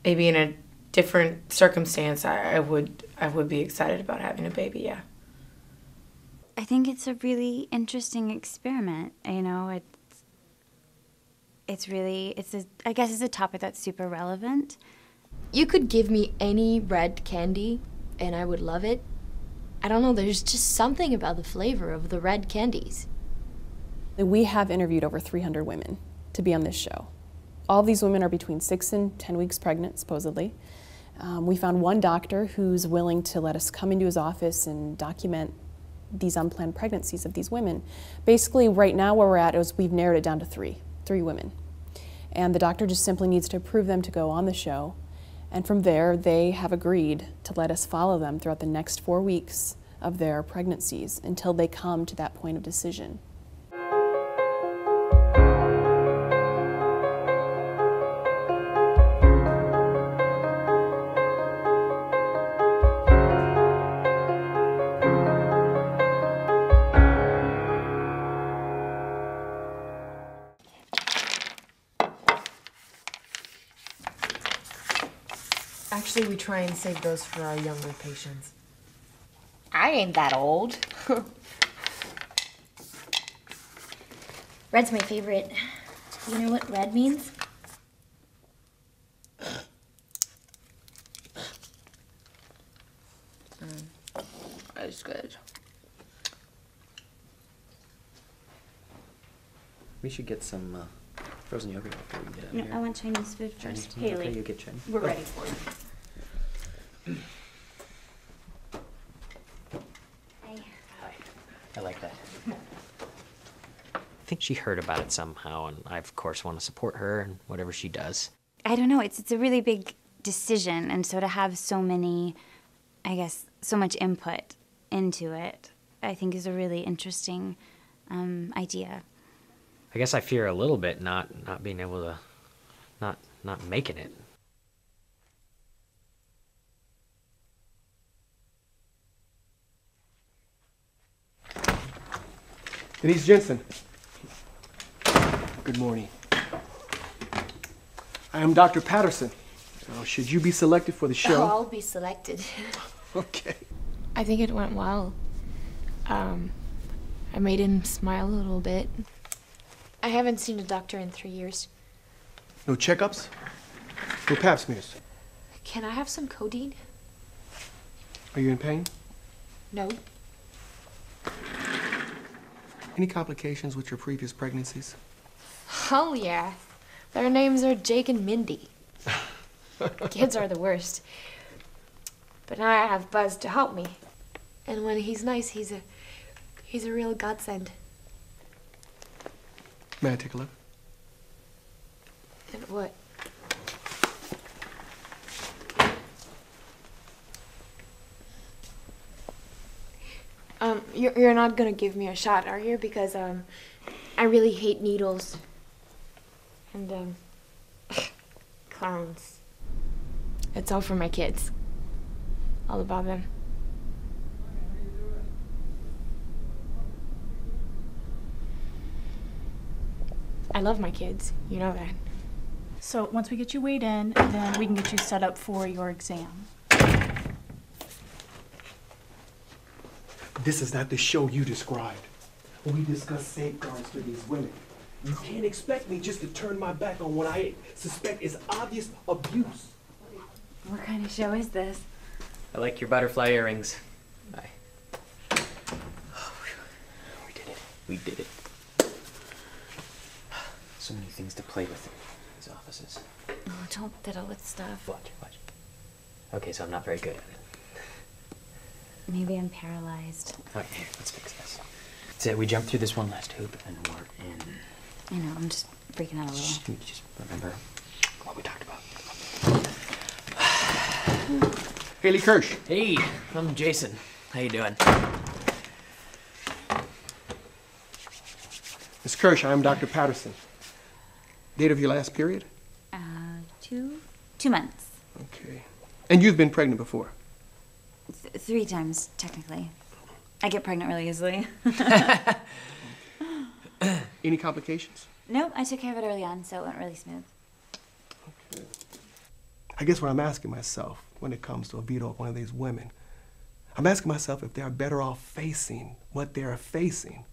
maybe in a different circumstance, I would be excited about having a baby, yeah. I think it's a really interesting experiment. You know, I guess it's a topic that's super relevant. You could give me any red candy and I would love it. I don't know, there's just something about the flavor of the red candies. We have interviewed over 300 women to be on this show. All of these women are between 6 and 10 weeks pregnant, supposedly. We found one doctor who's willing to let us come into his office and document these unplanned pregnancies of these women. Basically, right now where we're at is we've narrowed it down to three women. And the doctor just simply needs to approve them to go on the show. And from there, they have agreed to let us follow them throughout the next 4 weeks of their pregnancies until they come to that point of decision. Actually, we try and save those for our younger patients. I ain't that old. Red's my favorite. You know what red means? That's good. We should get some frozen yogurt before we get out of here. I want Chinese food first. Chinese food? Hailey, Okay, you get Chinese. we're ready for you. Hi. I like that. I think she heard about it somehow, and I, of course, want to support her and whatever she does. I don't know, it's a really big decision, and so to have so many, I guess, so much input into it, I think is a really interesting idea. I guess I fear a little bit not being able to, not making it. Denise Jensen. Good morning. I am Dr. Patterson. Now, should you be selected for the show? Oh, I'll be selected. Okay. I think it went well. I made him smile a little bit. I haven't seen a doctor in 3 years. No checkups? No pap smears? Can I have some codeine? Are you in pain? No. Any complications with your previous pregnancies? Oh, yeah. Their names are Jake and Mindy. Kids are the worst. But now I have Buzz to help me. And when he's nice, he's a real godsend. May I take a look? And what? You're not gonna give me a shot, are you? Because, I really hate needles. And, clowns. It's all for my kids. All about them. I love my kids, you know that. So once we get you weighed in, then we can get you set up for your exam. This is not the show you described. We discuss safeguards for these women. You can't expect me just to turn my back on what I suspect is obvious abuse. What kind of show is this? I like your butterfly earrings. Bye. Oh, we did it. We did it. So many things to play with in these offices. Oh, don't fiddle with stuff. Watch. Okay, so I'm not very good at it. Maybe I'm paralyzed. Alright, here, let's fix this. That's it, we jump through this one last hoop and we're in. I know, I'm just freaking out a little. Just remember what we talked about. Hailey Kirsch. Hey, I'm Jason. How you doing? Ms. Kirsch, I am Dr. Patterson. Date of your last period? 2 months. Okay. And you've been pregnant before? 3 times, technically. I get pregnant really easily. Any complications? Nope, I took care of it early on, so it went really smooth. Okay. I guess what I'm asking myself when it comes to a veto of one of these women, I'm asking myself if they're better off facing what they're facing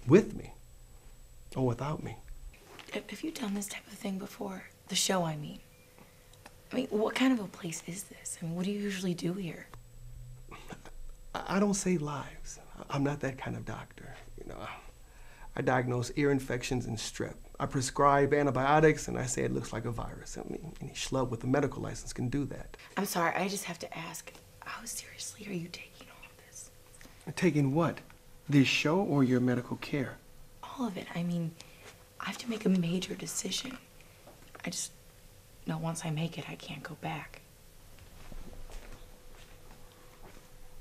with me or without me. Have you done this type of thing before? The show, I mean. What kind of a place is this? What do you usually do here? I don't save lives. I'm not that kind of doctor. I diagnose ear infections and strep. I prescribe antibiotics and I say it looks like a virus. Any schlub with a medical license can do that. I'm sorry, I just have to ask, how seriously are you taking all of this? Taking what? This show or your medical care? All of it. I have to make a major decision. I just know once I make it, I can't go back.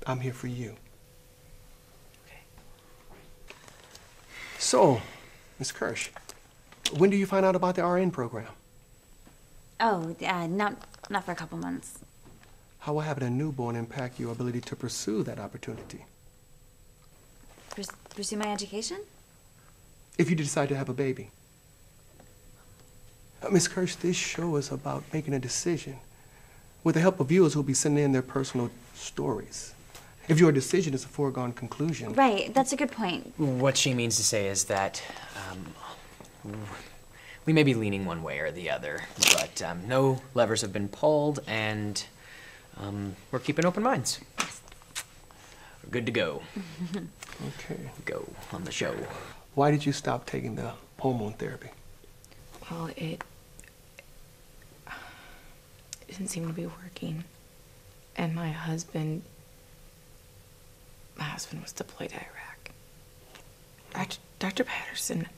I'm here for you. Okay. So, Ms. Kirsch, when do you find out about the RN program? Oh, not for a couple months. How will having a newborn impact your ability to pursue that opportunity? Pursue my education? If you decide to have a baby. Ms. Kirsch, this show is about making a decision. With the help of viewers who'll be sending in their personal stories. If your decision is a foregone conclusion. Right, that's a good point. What she means to say is that we may be leaning one way or the other, but no levers have been pulled, and we're keeping open minds. We're good to go. Okay. Go on the show. Why did you stop taking the hormone therapy? Well, it didn't seem to be working. And my husband was deployed to Iraq. Dr. Patterson,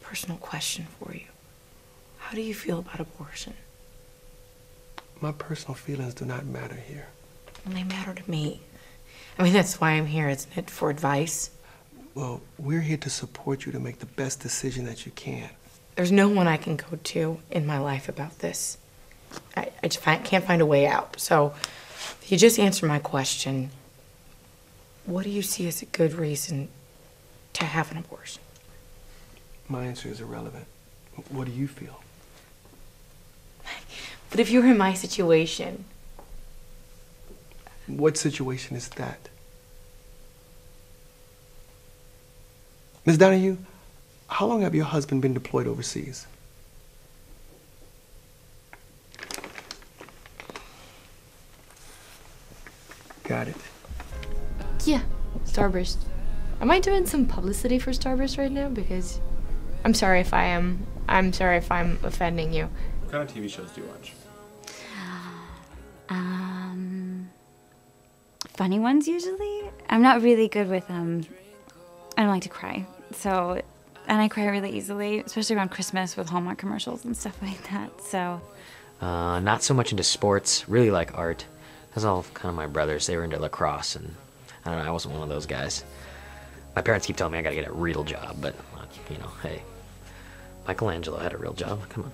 personal question for you. How do you feel about abortion? My personal feelings do not matter here. Well, they matter to me. That's why I'm here, isn't it? For advice? Well, we're here to support you to make the best decision that you can. There's no one I can go to in my life about this. I just can't find a way out. So, if you just answer my question, what do you see as a good reason to have an abortion? My answer is irrelevant. What do you feel? But if you were in my situation... What situation is that? Ms. Donahue, how long have your husband been deployed overseas? Got it. Yeah, Starburst. Am I doing some publicity for Starburst right now? Because I'm sorry if I am. I'm sorry if I'm offending you. What kind of TV shows do you watch? Funny ones usually. I'm not really good with, I don't like to cry. So, and I cry really easily, especially around Christmas with Hallmark commercials and stuff like that, so. Not so much into sports, really like art. That's all kind of my brothers. They were into lacrosse, and I don't know, I wasn't one of those guys. My parents keep telling me I gotta get a real job, but, hey, Michelangelo had a real job, come on.